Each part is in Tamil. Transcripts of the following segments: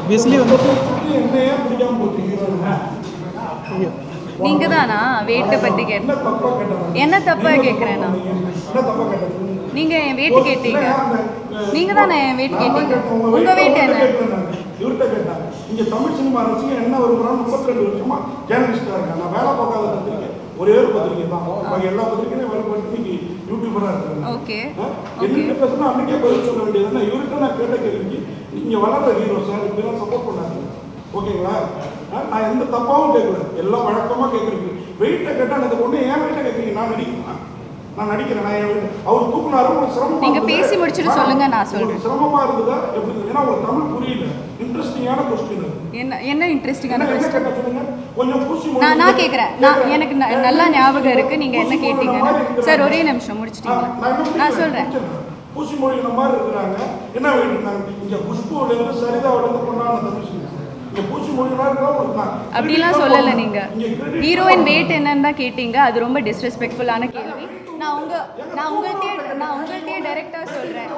ஆப்வியஸ்லி வந்து நீங்க தானா வெயிட்டை பத்தி என்ன தப்பா கேட்குறேன்னா நீங்க என் வெயிட் கேட்டீங்க நீங்க தானே என் வெயிட் கேட்டீங்க உங்க வெயிட் என்ன இவர்கிட்ட கேட்டேன் இங்க தமிழ் சினிமா ரசிகன் என்ன விரும்புறான்னு 32 வருஷமா ஜேர்னலிஸ்டா இருக்கேன் நான் வேலை பார்க்காத பத்திரிக்கை ஒரே ஒரு பத்திரிக்கை தான் பாக்கி எல்லா பத்திரிக்கையும் வேலை பார்த்து இன்னைக்கு யூடியூபரா இருக்காங்க ஓகே என்ன பேசுனா அன்னைக்கே பதில் சொல்ல வேண்டியதுன்னா இவர்கிட்ட நான் கேட்ட கேள்விக்கு நீங்க வளர்ற ஹீரோ சார் இப்படிலாம் சப்போர்ட் பண்ணாங்க ஓகேங்களா நான் எந்த தப்பாவும் கேட்கல எல்லாம் வழக்கமா கேட்கறீங்க வெயிட்ட கேட்டா அந்த பொண்ணு ஏன் வெயிட்ட கேட்குறீங்க நான் நடிக்கிறேன் அவர் தூக்குனாரு உங்களுக்கு சிரமமா நீங்க பேசி முடிச்சிட்டு சொல்லுங்க நான் சொல்றேன் சிரமமா இருந்ததா எப்படி ஏன்னா உங்களுக்கு தமிழ் புரியல இன்ட்ரெஸ்டிங்கான क्वेश्चन என்ன இன்ட்ரெஸ்டிங்கான क्वेश्चन சொல்லுங்க கொஞ்சம் பூசி நான் கேக்குறேன் எனக்கு நல்லா ஞாபகம் இருக்கு நீங்க என்ன கேட்டீங்கன்னா சார் ஒரே நிமிஷம் முடிச்சிட்டீங்க நான் சொல்றேன் பூசி மொழின மாதிரி இருக்காங்க என்ன வேண்டினாங்க இங்க குஷ்புல இருந்து சரிதாவுல இருந்து கொண்டான தமிழ் சினிமா இங்க பூசி மொழினா இருக்கா அப்படிலாம் சொல்லல நீங்க ஹீரோயின் வெயிட் என்னன்னு தான் கேட்டீங்க அது ரொம்ப டிஸ்ரெஸ்பெக்ட்ஃபுல்லான கேள்வி நான் உங்கள்கிட்டயே டைரக்டா சொல்றேன்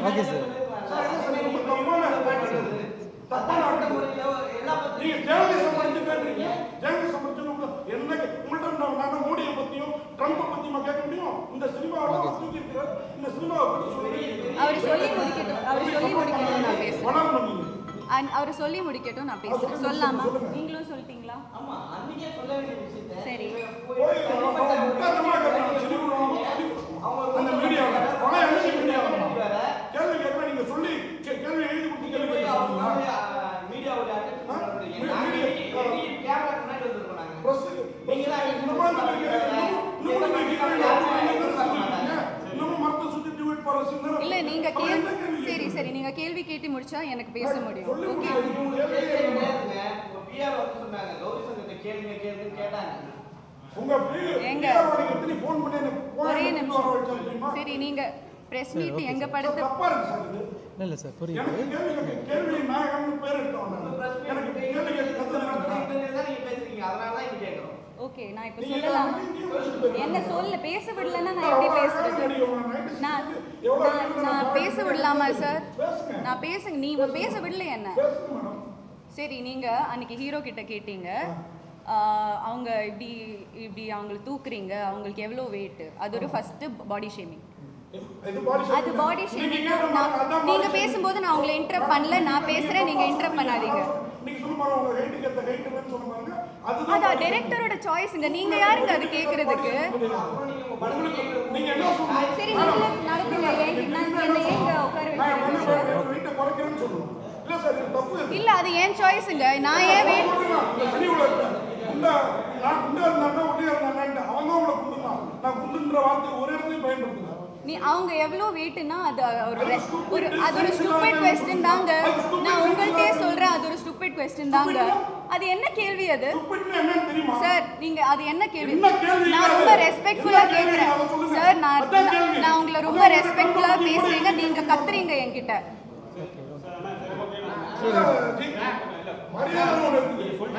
ஓகே சார் நீங்க ஜேர்னலிசம் படிச்சு கேக்குறீங்க ஜேர்னலிசம் படிச்சவங்க என்ன உங்கள்ட்ட நான் மோடியை பத்தியும் ட்ரம்ப் பத்தியும் கேட்க முடியும் இந்த சினிமாவை பத்தி இருக்கிறார் இந்த சினிமாவை பத்தி சொல்றீங்க அவர் சொல்லி முடிக்கட்டும் நான் பேசுறேன் அவர் சொல்லி முடிக்கட்டும் நான் பேசுறேன் சொல்லாமா நீங்களும் சொல்லிட்டீங்களா ஆமா அன்னைக்கே சொல்ல வேண்டிய விஷயத்தை சரி அந்த மீடியால பல எழுதி மீடியால கேள்வி கேட்க நீங்க சொல்லி கேள்வி எழுதி கொடுத்து கேள்வி கேட்கறீங்களா மீடியாவோட கேமரா முன்னாடி வந்துருக்காங்க பிரஸ் நீங்க தான் இல்ல நீங்க சரி நீங்க கேள்வி கேட்டு முடிச்சா எனக்கு பேச முடியும் ஓகே பிஆர் வந்து சொன்னாங்க கௌரி சங்கத்தை கேளுங்க கேட்டாங்க உங்க எங்க ஃபோன் பண்ணி எனக்கு ஒரே நிமிஷம் சரி நீங்க பிரஸ் மீட் எங்க படத்தை தப்பா இருக்கு சார் இது இல்ல சார் புரியுது எனக்கு கேள்வி நாயகன் பேர் எடுத்தோம் எனக்கு கேள்வி தான் நீங்க பேசுறீங்க அதனால தான் இங்க கேக்குறோம் ஓகே நான் இப்ப சொல்லலாம் என்ன சொல்ல பேச விடலன்னா நான் எப்படி பேசுறது நான் பேச விடலாமா சார் நான் நீங்க பேச விடல என்ன சரி நீங்க அன்னைக்கு ஹீரோ கிட்ட கேட்டீங்க அவங்க இப்படி அவங்களை தூக்குறீங்க அவங்களுக்கு எவ்வளவு வெயிட் அது ஒரு ஃபர்ஸ்ட் பாடி ஷேமிங் அது பாடி ஷேமிங் நீங்க பேசும்போது நான் உங்களை இன்டரப்ட் பண்ணல நான் பேசுறேன் நீங்க இன்டரப்ட் பண்ணாதீங்க அது டைரக்டரோட சாய்ஸ்ங்க நீங்க யாருங்க அது கேக்குறதுக்கு சரி நீங்க நடந்துங்க என்ன ஏங்க உட்கார வைக்கிறீங்க இல்ல அது ஏன் சாய்ஸ்ங்க நான் ஏன் வெயிட் நீ அவங்க எவ்வளவு வெயிட்னா அது ஒரு ஸ்டூபிட் क्वेश्चन தாங்க நான் உங்கள்ட்டே சொல்றேன் அது ஒரு ஸ்டூபிட் क्वेश्चन தாங்க அது என்ன கேள்வி அது சார் நீங்க அது என்ன கேள்வி நான் ரொம்ப ரெஸ்பெக்ட்ஃபுல்லா கேக்குறேன் சார் நான் உங்களை ரொம்ப ரெஸ்பெக்ட்ஃபுல்லா பேசுறீங்க நீங்க கத்துறீங்க என்கிட்ட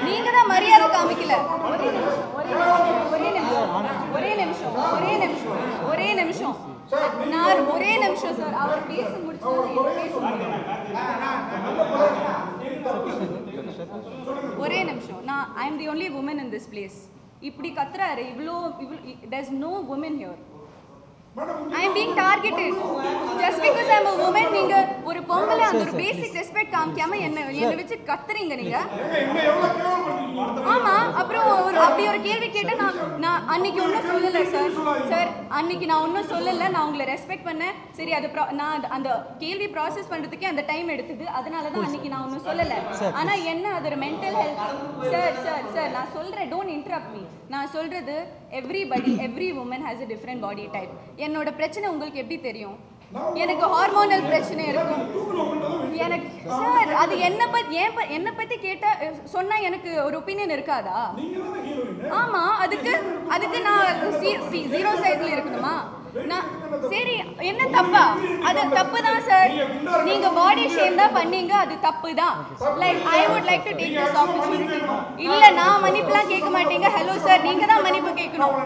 நீங்க தான் மரியாதை காமிக்கல ஒரே நிமிஷம் நான் ஒரே நிமிஷம் சார் அவர் பேச முடிச்சா ஒரே நிமிஷம் நான் I am the only woman in this place இப்படி கத்துறாரு இவ்ளோ there is no woman here I am being targeted just because I am a woman. நீங்க ஒரு பொம்பளை அந்த ஒரு பேசிக் ரெஸ்பெக்ட் காமிக்காம என்ன வெச்சு கத்துறீங்க நீங்க ஆமா அப்புறம் அப்படி ஒரு கேள்வி கேட்டா நான் அன்னைக்கு ஒன்னும் சொல்லல சார் அன்னைக்கு நான் ஒன்னும் சொல்லல நான் உங்களை ரெஸ்பெக்ட் பண்ணேன் சரி அது நான் அந்த கேள்வி ப்ராசஸ் பண்றதுக்கே அந்த டைம் எடுத்தது அதனால தான் அன்னைக்கு நான் ஒன்னும் சொல்லல ஆனா என்ன அது ஒரு மென்டல் ஹெல்த் சார் நான் சொல்றேன் டோன்ட் இன்டரப்ட் மீ நான் சொல்றது every woman has a different body type என்னோட பிரச்சனை உங்களுக்கு எப்படி தெரியும் எனக்கு ஹார்மோனல் பிரச்சனை இருக்கும் எனக்கு சார் அது என்ன பத்தி கேட்டா சொன்னா எனக்கு ஒரு ஒபினியன் இருக்காதா ஆமா அதுக்கு நான் ஜீரோ சைஸ்ல இருக்கணுமா சரி என்ன தப்பா அது தப்பு தான் சார் நீங்க பாடி ஷேம் தான் பண்ணீங்க அது தப்பு தான் like I would like to take this opportunity இல்ல நான் மன்னிப்புலாம் கேட்க மாட்டீங்க ஹலோ சார் நீங்க தான் மன்னிப்பு கேட்கணும்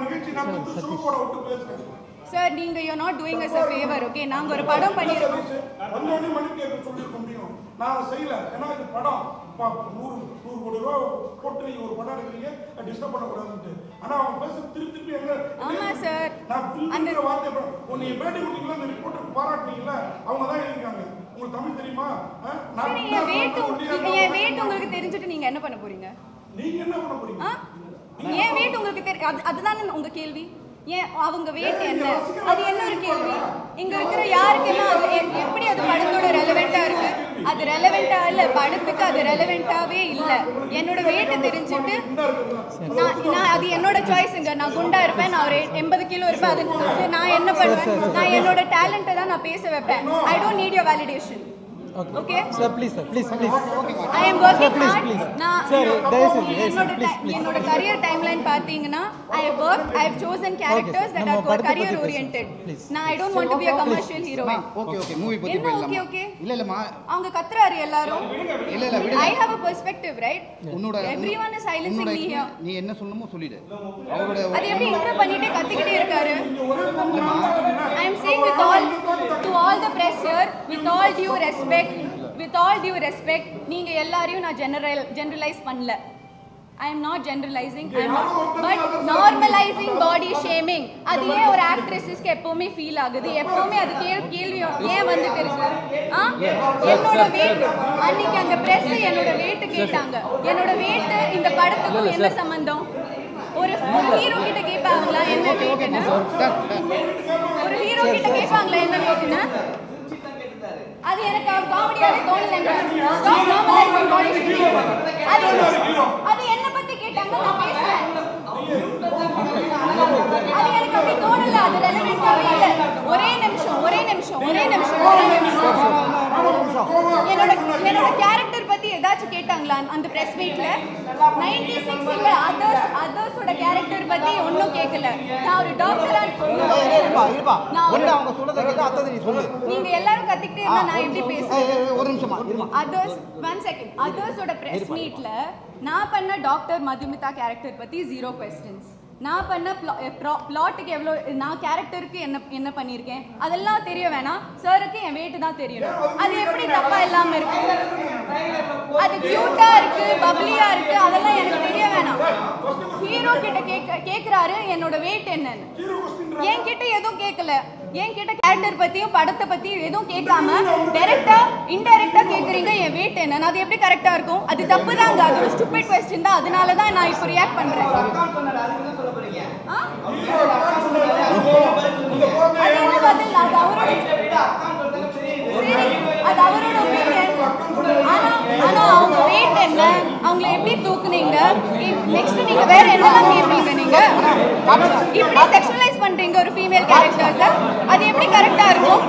சார் நீங்க you are not doing us a favor okay நாங்க ஒரு படம் பண்ணிருக்கோம் நான் அதை செய்யல. ஏன்னா இது படம் 100 கோடி ரூபா போட்டு நீங்க ஒரு படம் எடுக்கிறீங்க, டிஸ்டர்ப் பண்ணக்கூடாதுன்ட்டு. ஆனா அவங்க பேச திருப்பி எங்க ஆமா சார் அந்த வார்த்தை நீங்க பேட்டி கொடுத்தீங்களா, அந்த ரிப்போர்ட்டர் பாராட்டுனீங்களா, அவங்க தான் எழுதிருக்காங்க. உங்களுக்கு தமிழ் தெரியுமா? என் வெயிட் உங்களுக்கு தெரிஞ்சுட்டு நீங்க என்ன பண்ண போறீங்க? நீங்க என்ன பண்ண போறீங்க? என் வெயிட் உங்களுக்கு அதுதானே உங்க கேள்வி. ஏன் அவங்க வெயிட் என்ன? அது என்ன ஒரு கேள்வி? இங்க இருக்கிற யாருக்கெல்லாம் அது எப்படி அது படத்தோட ரெலவெண்டா இருக்கு? அது ரெலவெண்டா இல்ல, படத்துக்கு அது ரெலவெண்டாவே இல்ல. என்னோட வெயிட் தெரிஞ்சுட்டு நான் அது என்னோட சாய்ஸ்ங்க. நான் குண்டா இருப்பேன், நான் ஒரு 80 கிலோ இருப்பேன், அது நான் என்ன பண்ணுவேன்? நான் என்னோட டேலண்ட்டை தான் நான் பேச வைப்பேன். I don't need your validation. Okay. Sir, please, sir. Please. I am working hard. Sir, என்னோட career timeline பாத்தீங்கன்னா I have chosen characters that are career oriented. Now I don't want to be a commercial heroine. Okay, movie பத்தி பேசலாம். Okay. இல்லமா அவங்க கத்துறாரு எல்லாரும். இல்ல விடு. I have a perspective, right? Everyone is silencing me here. நீ என்ன சொல்லணுமோ சொல்லிடு. அவரோட அது எப்படி இன்டர் பண்ணிட்டே கத்திக்கிட்டே இருக்காரு. I am saying to all the press here, with all due respect, நீங்க எல்லாரையும் நான் generalize பண்ணல. I am not generalizing, but normalizing body shaming. அது ஏன் ஒரு ஆக்ட்ரஸஸ்க்கு எப்பவுமே ஃபீல் ஆகுது? எப்பவுமே அது கேள்வி ஏன் வந்துட்டு இருக்கு? என்னோட weight அன்னைக்கு அந்த பிரஸ் என்னோட weight கேட்டாங்க. என்னோட weight இந்த படத்துக்கு என்ன சம்பந்தம்? ஒரு ஹீரோ கிட்ட கேட்பாங்களா என்ன வெயிட்னு? ஒரு ஹீரோ கிட்ட கேட்பாங்களா என்ன வெயிட்னு? அது எனக்கு காமெடியாவே தோணலங்க. அது என்ன பத்தி கேட்டாங்க, நான் பேசுறேன். அது எனக்கு அப்படி தோணல, அது ரெலவெண்டாவே இல்ல. ஒரே நிமிஷம் என்னோட கேரக்டர் பத்தி ஏதாச்சும் கேட்டாங்களா அந்த பிரஸ் மீட்ல? 96 அதர்ஸோட கேரக்டர் பத்தி ஒண்ணும் கேட்கல. நான் ஒரு டாக்டரா அவங்க சொல்றத கேட்டா அத நீ சொல்லு. நீங்க எல்லாரும் கத்திக்கிட்டே இருந்தா நான் எப்படி பேசுறேன்? ஒரு நிமிஷமா இருமா. Others 1 second. அதர்ஸோட பிரஸ் மீட்ல நான் பண்ண டாக்டர் மதுமிதா கேரக்டர் பத்தி 0 क्वेश्चंस. நான் பண்ண பிளாட்டுக்கு எவ்வளவு, நான் கேரக்டருக்கு என்ன பண்ணியிருக்கேன் அதெல்லாம் தெரிய வேணாம். சாருக்கு என் வெயிட் தான் தெரியணும். அது எப்படி தப்பா இல்லாம இருக்கு? அது கியூட்டா இருக்கு, பப்ளியா இருக்கு, அதெல்லாம் எனக்கு தெரிய வேணாம். ஹீரோ கிட்ட கேக்குறாரு என்னோட வெயிட் என்னன்னு. என்கிட்ட எதுவும் கேட்கல. என்கிட்ட கேரக்டர் பத்தியும் படத்தை பத்தியும் எதுவும் கேட்காம டைரக்டா இன்டைரக்டா கேக்குறீங்க என் வெயிட் என்னன்னு. அது எப்படி கரெக்டா இருக்கும்? அது தப்பு தாங்க. அது ஒரு ஸ்டூபிட் क्वेश्चन தான். அதனால தான் நான் இப்போ ரியாக்ட் பண்றேன். அது அவரோட ஒப்பீனியன். ஆனா அவங்க வெயிட் என்ன, அவங்களை எப்படி தூக்குனீங்க, நெக்ஸ்ட் நீங்க வேற என்னெல்லாம் கேட்பீங்க? நீங்க இப்படி செக்ஷுவலைஸ் பண்றீங்க ஒரு ஃபீமேல் கேரக்டர்ஸை. அது எப்படி கரெக்டா இருக்கும்?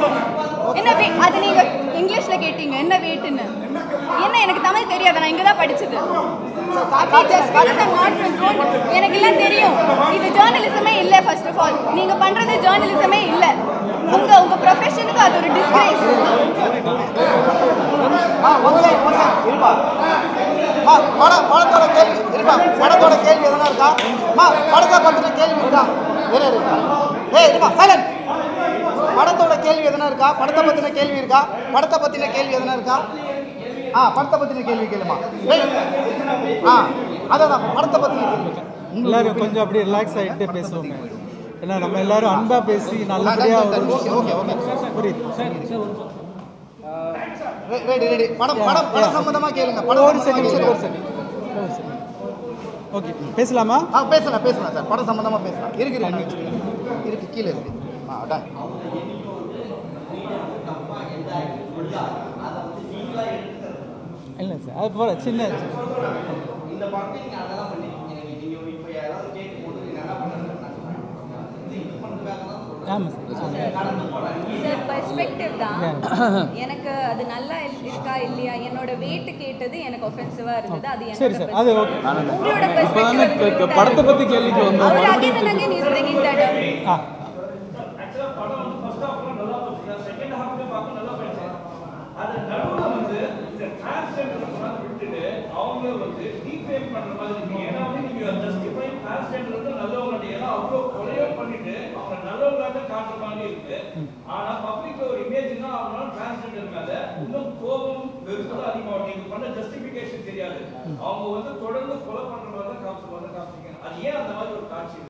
என்ன அது நீங்க இங்கிலீஷ்ல கேட்டீங்க என்ன வெயிட்னு. என்ன எனக்கு தமிழ் தெரியாது, நான் இங்க தான் படிச்சது. எனக்கு எல்லாம் தெரியும். இது ஜேர்னலிசமே இல்ல. ஃபர்ஸ்ட் ஆஃப் ஆல் நீங்க பண்றது ஜேர்னலிசமே இல்ல. உங்க ப்ரொஃபஷனுக்கு அது ஒரு டிஸ்கிரேஸ். படத்தோட கேள்வி எதனா இருக்கா? படத்தை பத்தின கேள்வி இருக்கா? படத்தோட கேள்வி எதனா இருக்கா? படத்தை பத்தின கேள்வி இருக்கா? படத்தை பத்தின கேள்வி எதனா இருக்கா? படத்தை பத்தின கேள்வி கேளுமா. அதான் படத்தை பத்தின கேள்வி. எல்லாரும் கொஞ்சம் அப்படி ரிலாக்ஸ் ஆகிட்டு பேசுவோங்க. ஏன்னா நம்ம எல்லாரும் அன்பா பேசி நல்லபடியா புரியுது. ரெடி. படம் சம்பந்தமா கேளுங்க. ஒரு செகண்ட். ஓகே, பேசலாமா? பேசலாம் சார். படம் சம்பந்தமா பேசலாம். இருக்கு கீழே இருக்கு. அதான் இல்லை சார், அது போல சின்ன இந்த படத்தை நீங்க அதெல்லாம் பண்ணிருக்கீங்க. நீங்க இப்போ யாராவது கேட்கும்போது நீங்க நல்லா பண்ணுறீங்கன்னா இது பண்ணுறதுக்காக தான் சொல்றேன். ஆமாம் சார், பெர்ஸ்பெக்டிவ் தான். எனக்கு அது நல்லா இருக்கா இல்லையா, என்னோட வெயிட் கேட்டது எனக்கு ஒஃபென்சிவா இருந்தது. அது சரி சார், அது ஓகே. உங்களோட பெர்ஸ்பெக்டிவ் படத்தை பத்தி கேள்விக்கு வந்து again and again is bringing that up. ஆக்சுவலா படம் வந்து ஃபர்ஸ்ட் ஹாஃப்ல நல்லா போச்சு, செகண்ட் ஹாஃப்ல பார்க்க நல்லா போச்சு. அது நடுவுல வந்து இந்த டிரான்ஸ்ஜெண்டர் விட்டுட்டு அவங்க வந்து டீஃபேம் பண்ற மாதிரி இருக்கு. ஏன்னா வந்து நீங்க ஜஸ்டிஃபை டிரான்ஸ்ஜெண்டர் வந்து நல்லவங்க, ஏன்னா அவ்வளோ கொலையோ பண்ணிட்டு அவங்க நல்லவங்களாக காட்டுற மாதிரி இருக்கு. ஆனா பப்ளிக்ல ஒரு இமேஜ்னா அவங்களால டிரான்ஸ்ஜெண்டர் மேல இன்னும் கோபம் வெறுப்பு தான் அதிகமாகும். நீங்க பண்ண ஜஸ்டிபிகேஷன் தெரியாது. அவங்க வந்து தொடர்ந்து கொலை பண்ற மாதிரி தான் காமிச்சிருக்காங்க. அது ஏன் அந்த மாதிரி ஒரு காட்சி